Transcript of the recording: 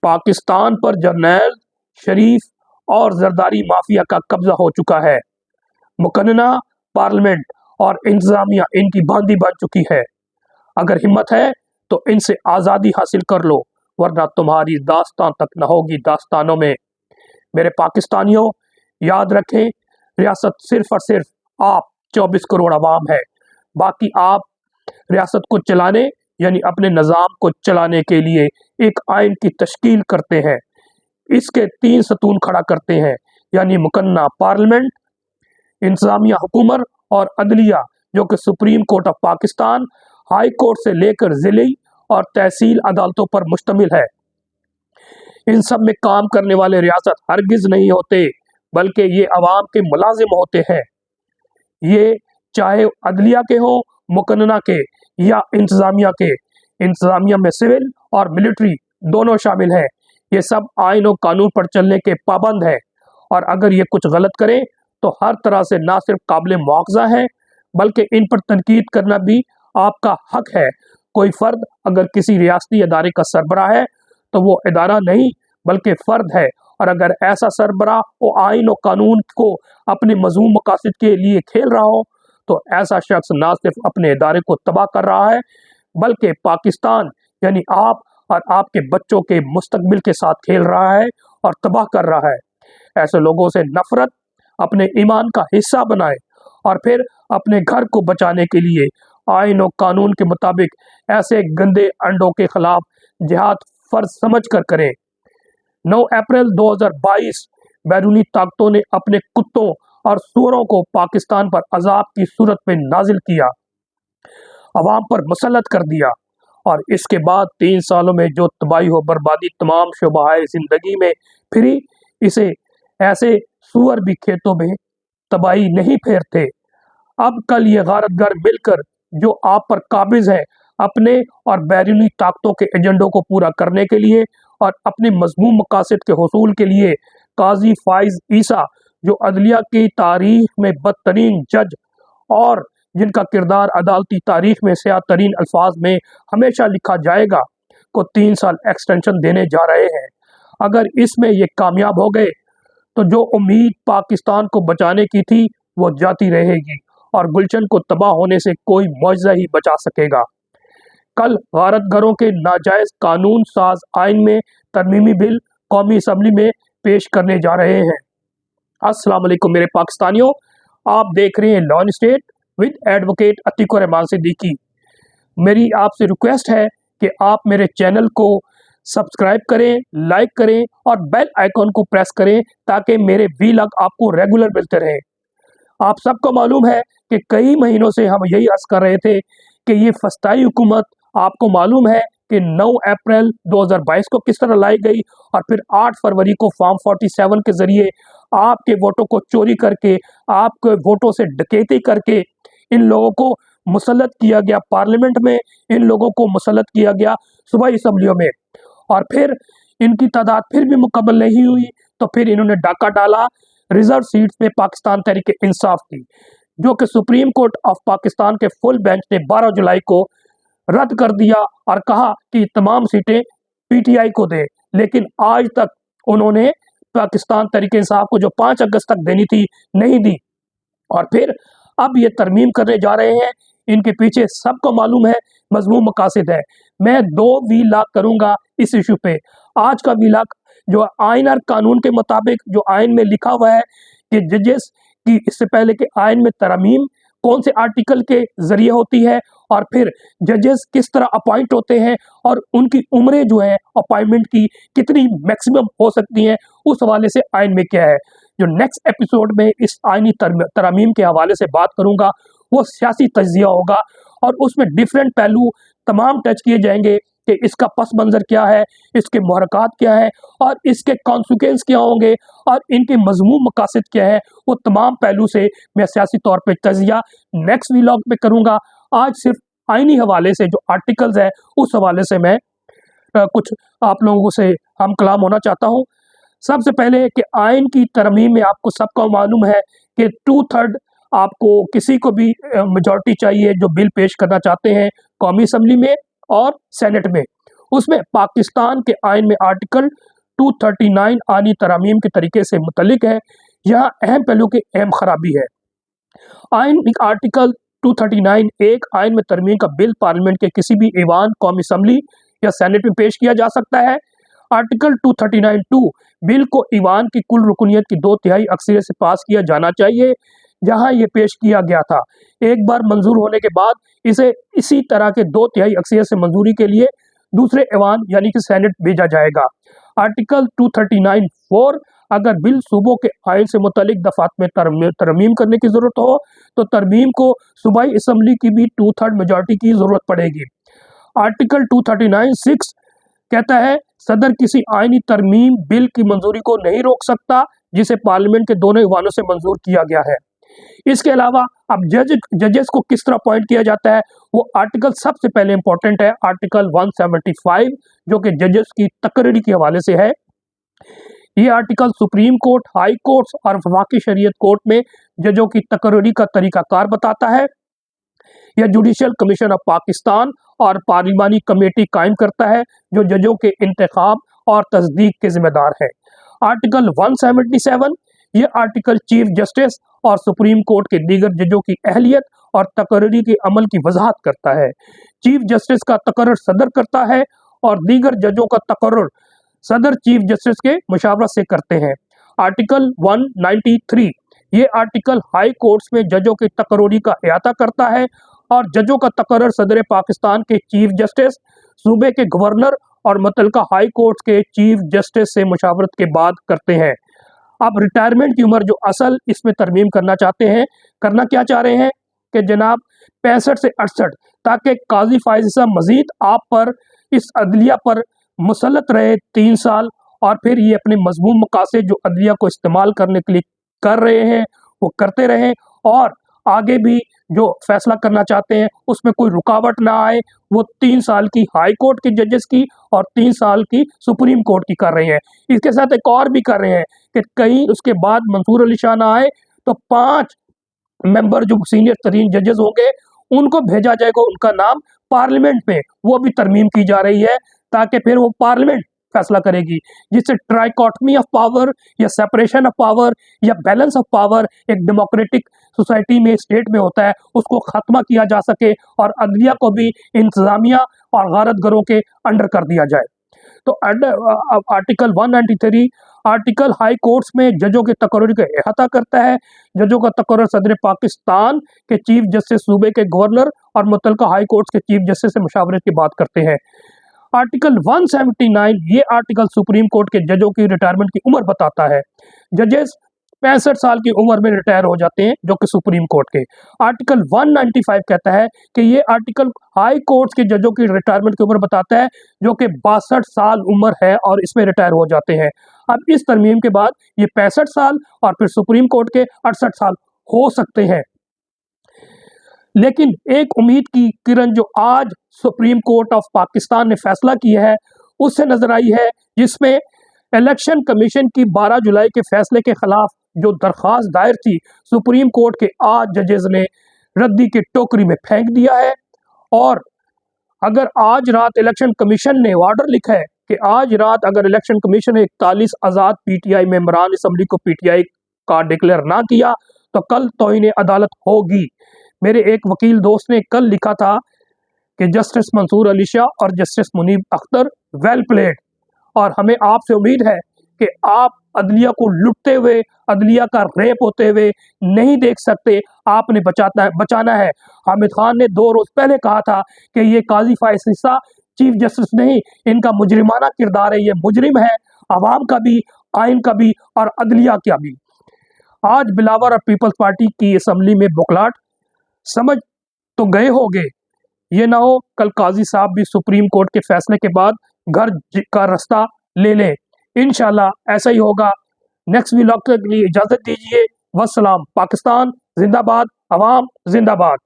पाकिस्तान पर जरनैल, शरीफ और जरदारी माफिया का कब्जा हो चुका है। मुकन्ना पार्लियामेंट और इंतजामिया इनकी बांदी बन चुकी है। अगर हिम्मत है तो इनसे आज़ादी हासिल कर लो, वरना तुम्हारी दास्तान तक न होगी दास्तानों में। मेरे पाकिस्तानियों, याद रखें, रियासत सिर्फ और सिर्फ आप 24 करोड़ आवाम है। बाकी आप रियासत को चलाने यानी अपने निज़ाम को चलाने के लिए एक आइन की तश्कील करते हैं। इसके 3 सतून खड़ा करते हैं, यानी मुकन्ना पार्लियामेंट, इंतजामिया हुकूमत और अदलिया, जो कि supreme court of Pakistan, high court से लेकर ज़िली और तहसील अदालतों पर मुश्तमिल है। इन सब में काम करने वाले रियासत हरगिज नहीं होते, बल्कि ये अवाम के मुलाजिम होते हैं। ये चाहे अदलिया के हों, मुकन्ना के या इंतजामिया के। इंतजामिया में सिविल और मिलिट्री दोनों शामिल हैं। ये सब आइन और कानून पर चलने के पाबंद हैं, और अगर ये कुछ गलत करें तो हर तरह से ना सिर्फ काबिल मुआवजा है, बल्कि इन पर तनकीद करना भी आपका हक है। कोई फ़र्द अगर किसी रियासती अदारे का सरबराह है तो वो इदारा नहीं बल्कि फ़र्द है, और अगर ऐसा सरबराह वो आइन और कानून को अपने मज़मूम मकासद के लिए खेल रहा हो तो ऐसा शख्स ना सिर्फ अपने इदारे को तबाह कर रहा है, बल्कि पाकिस्तान यानी आप और आपके बच्चों के मुस्तकबिल के साथ खेल रहा है और तबाह कर रहा है। ऐसे लोगों से नफरत अपने ईमान का हिस्सा बनाए और फिर अपने घर को बचाने के लिए आइन और कानून के मुताबिक ऐसे गंदे अंडों के खिलाफ जिहाद फर्ज समझ कर करें। 9 अप्रैल 2022 बैरूनी ताकतों ने अपने कुत्तों और सूअरों को पाकिस्तान पर अजाब की सूरत में नाजिल किया, अवाम पर मुसल्लत कर दिया, और इसके बाद 3 सालों में जो तबाही व बर्बादी तमाम शोबाए ज़िंदगी में फिरी, इसे ऐसे सूअर भी खेतों में तबाही नहीं फेरते। अब कल ये गारतगर मिलकर जो आप पर काबिज है, अपने और बैरूनी ताकतों के एजेंडों को पूरा करने के लिए और अपने मज़मूम मकासद के हुसूल के लिए काजी फाइज ईसा, जो अदलिया की तारीख में बदतरीन जज और जिनका किरदार अदालती तारीख में स्याह तरीन अल्फाज में हमेशा लिखा जाएगा, को 3 साल एक्सटेंशन देने जा रहे हैं। अगर इसमें ये कामयाब हो गए तो जो उम्मीद पाकिस्तान को बचाने की थी वो जाती रहेगी, और गुलशन को तबाह होने से कोई मुआवजा ही बचा सकेगा। कल गारतगरों के नाजायज़ कानून साज आइन में तरमीमी बिल कौमी असम्बली में पेश करने जा रहे हैं। अस्सलाम वालेकुम मेरे पाकिस्तानियों, आप देख रहे हैं law and state with advocate Atiq Rahman Siddiqui. मेरी आपसे रिक्वेस्ट है कि आप मेरे चैनल को सब्सक्राइब करें, लाइक करें और बेल आइकॉन को प्रेस करें ताकि मेरे वीलॉग आपको रेगुलर मिलते रहें। आप सबको मालूम है कि कई महीनों से हम यही अर्ज़ कर रहे थे कि ये फस्ताई हुकूमत, आपको मालूम है कि 9 अप्रैल 2022 को किस तरह लाई गई, और फिर 8 फरवरी को फॉर्म 47 के ज़रिए आपके वोटों को चोरी करके, आपके वोटों से डकैती करके इन लोगों को मुसल्लत किया गया पार्लियामेंट में, इन लोगों को मुसल्लत किया गया सूबाई असम्बलियों में, और फिर इनकी तादाद फिर भी मुकम्मल नहीं हुई तो फिर इन्होंने डाका डाला रिजर्व सीट्स में पाकिस्तान तहरीक इंसाफ की, जो कि सुप्रीम कोर्ट ऑफ पाकिस्तान के फुल बेंच ने 12 जुलाई को रद्द कर दिया और कहा कि तमाम सीटें पीटीआई को दें। लेकिन आज तक उन्होंने पाकिस्तान तहरीक इंसाफ को जो 5 अगस्त तक देनी थी नहीं दी, और फिर अब ये तरमीम करने जा रहे हैं। इनके पीछे सबको मालूम है मज़मूम मकासद है। मैं 2 वीलॉग करूँगा इस इशू पे। आज का वीलॉग जो आइन और कानून के मुताबिक जो आइन में लिखा हुआ है कि जजेस की इससे पहले कि आइन में तरमीम कौन से आर्टिकल के ज़रिए होती है, और फिर जजेस किस तरह अपॉइंट होते हैं और उनकी उम्रें जो है अपॉइंटमेंट की कितनी मैक्सिमम हो सकती हैं, उस हवाले से आइन में क्या है। जो नेक्स्ट एपिसोड में इस आइनी तरमीम के हवाले से बात करूँगा वो सियासी तज्ज़िया होगा, और उसमें डिफरेंट पहलू तमाम टच किए जाएंगे कि इसका पस मंज़र क्या है, इसके मुहरक़ात क्या है और इसके कॉन्सिक्वेंस क्या होंगे और इनके मज़मूम मकासद क्या है। वो तमाम पहलू से मैं सियासी तौर पे तज़िया नेक्स्ट व्लॉग में करूँगा। आज सिर्फ आइनी हवाले से जो आर्टिकल्स है उस हवाले से मैं कुछ आप लोगों से हम कलाम होना चाहता हूँ। सबसे पहले कि आइन की तरमीम में आपको सबको मालूम है कि 2/3 आपको किसी को भी मेजॉरिटी चाहिए जो बिल पेश करना चाहते हैं कौमी असम्बली में और सेनेट में, उसमें पाकिस्तान के आइन में आर्टिकल 239 आनी तरमीम के तरीके से मुतल्लिक है। यहाँ अहम पहलू की अहम खराबी है। आइन आर्टिकल 239 एक आइन में तरमीम का बिल पार्लियामेंट के किसी भी ईवान, कौमी असम्बली या सेनेट में पेश किया जा सकता है। आर्टिकल 239(2) बिल को ईवान की कुल रुकनियत की 2/3 अक्सरियत से पास किया जाना चाहिए। जहां ये पेश किया गया था, एक बार मंजूर होने के बाद इसे इसी तरह के 2/3 अक्सरियत से मंजूरी के लिए दूसरे ईवान यानी कि सेनेट भेजा जाएगा। आर्टिकल 239(4) अगर बिल सूबों के आइन से मुतल्लिक दफात में तरमीम करने की जरूरत हो तो तरमीम को सूबाई असम्बली की भी 2/3 मेजॉरिटी की जरूरत पड़ेगी। आर्टिकल 239(6) कहता है सदर किसी आईनी तरमीम बिल की मंजूरी को नहीं रोक सकता जिसे पार्लियामेंट के दोनों ईवानों से मंजूर किया गया है। इसके अलावा अब जजेस को किस तरह अपॉइंट किया जाता है, वो आर्टिकल सबसे पहले इंपॉर्टेंट है, आर्टिकल 175 जो कि जजेस की तकरीरी के हवाले से है। ये article supreme court, high courts और वफाकी शरीयत कोर्ट में जजों की तकरीरी का तरीकाकार बताता है। यह जुडिशल कमीशन ऑफ पाकिस्तान और पार्लिमानी कमेटी कायम करता है जो जजों के इंतखाब और तस्दीक के जिम्मेदार है। आर्टिकल 177 ये आर्टिकल चीफ जस्टिस और सुप्रीम कोर्ट के दीगर जजों की अहलियत और तकरीरी के अमल की वजाहत करता है। चीफ जस्टिस का तकर्रुर सदर करता है और दीगर जजों का तकर्रुर सदर चीफ जस्टिस के मुशावरत से करते हैं। आर्टिकल 193 ये आर्टिकल हाई कोर्ट्स में जजों की तकर्रुरी का अहाता करता है और जजों का तकर्रुर सदर पाकिस्तान के चीफ जस्टिस, सूबे के गवर्नर और मुतल्लिका हाई कोर्ट्स के चीफ जस्टिस से मुशावरत के बाद करते हैं। अब रिटायरमेंट की उम्र जो असल इसमें तरमीम करना चाहते हैं, करना क्या चाह रहे हैं कि जनाब 65 से 68 ताकि काजी फायज साहब मजीद आप पर इस अदलिया पर मुसल्लत रहे 3 साल और फिर ये अपने मजमूम मकासद जो अदलिया को इस्तेमाल करने के लिए कर रहे हैं वो करते रहें और आगे भी जो फैसला करना चाहते हैं उसमें कोई रुकावट ना आए। वो 3 साल की हाई कोर्ट के जजेस की और 3 साल की सुप्रीम कोर्ट की कर रहे हैं। इसके साथ एक और भी कर रहे हैं कि कहीं उसके बाद मंसूर अली शाह ना आए तो 5 मेंबर जो सीनियर तरीन जजेस होंगे उनको भेजा जाएगा, उनका नाम पार्लियामेंट में, वो भी तरमीम की जा रही है ताकि फिर वो पार्लियामेंट फैसला करेगी, जिससे ट्राइकॉटमी ऑफ पावर या सेपरेशन ऑफ पावर या बैलेंस ऑफ पावर एक डेमोक्रेटिक सोसाइटी में, स्टेट में होता है, उसको खत्मा किया जा सके और अदलिया को भी इंतजामिया और गारतगरों के अंडर कर दिया जाए। तो आर्टिकल 193 आर्टिकल हाई कोर्ट्स में जजों के तकर्रुर का अहाता करता है। जजों का तकर्रुर सदर पाकिस्तान के चीफ जस्टिस, सूबे के गवर्नर और मुतल्लिका हाई कोर्ट्स के चीफ जस्टिस से मुशावरत की बात करते हैं। आर्टिकल 179 ये आर्टिकल सुप्रीम कोर्ट के जजों की रिटायरमेंट की उम्र बताता है। जजेस 65 साल की उम्र में रिटायर हो जाते हैं जो कि सुप्रीम कोर्ट के। आर्टिकल 195 कहता है कि ये आर्टिकल हाई कोर्ट्स के जजों की रिटायरमेंट की उम्र बताता है जो कि 62 साल उम्र है और इसमें रिटायर हो जाते हैं। अब इस तरमीम के बाद ये 65 साल और फिर सुप्रीम कोर्ट के 68 साल हो सकते हैं। लेकिन एक उम्मीद की किरण जो आज सुप्रीम कोर्ट ऑफ पाकिस्तान ने फैसला किया है उससे नजर आई है, जिसमें इलेक्शन कमीशन की 12 जुलाई के फैसले के खिलाफ जो दरख्वास्त दायर थी सुप्रीम कोर्ट के आज जजेस ने रद्दी की टोकरी में फेंक दिया है। और अगर आज रात इलेक्शन कमीशन ने ऑर्डर लिखा है कि आज रात अगर इलेक्शन कमीशन ने 41 आज़ाद पीटीआई मेंबरान असम्बली को पीटीआई का डिक्लेयर ना किया तो कल तौहीन अदालत होगी। मेरे एक वकील दोस्त ने कल लिखा था कि जस्टिस मंसूर अली शाह और justice Munib Akhtar well played, और हमें आपसे उम्मीद है कि आप अदलिया को लुटते हुए, अदलिया का रेप होते हुए नहीं देख सकते, आपने बचाना है। हामिद खान ने 2 रोज पहले कहा था कि ये काजी फायज साहब चीफ जस्टिस नहीं, इनका मुजरिमाना किरदार है, ये मुजरिम है, अवाम का भी, आइन का भी और अदलिया का भी। आज बिलावर और पीपल्स पार्टी की असम्बली में बुकलाट समझ तो गए होंगे, ये ना हो कल काजी साहब भी सुप्रीम कोर्ट के फैसले के बाद घर का रास्ता ले लें। इंशाल्लाह ऐसा ही होगा। नेक्स्ट व्लॉग के लिए इजाजत दीजिए। वस्सलाम। पाकिस्तान जिंदाबाद, अवाम जिंदाबाद।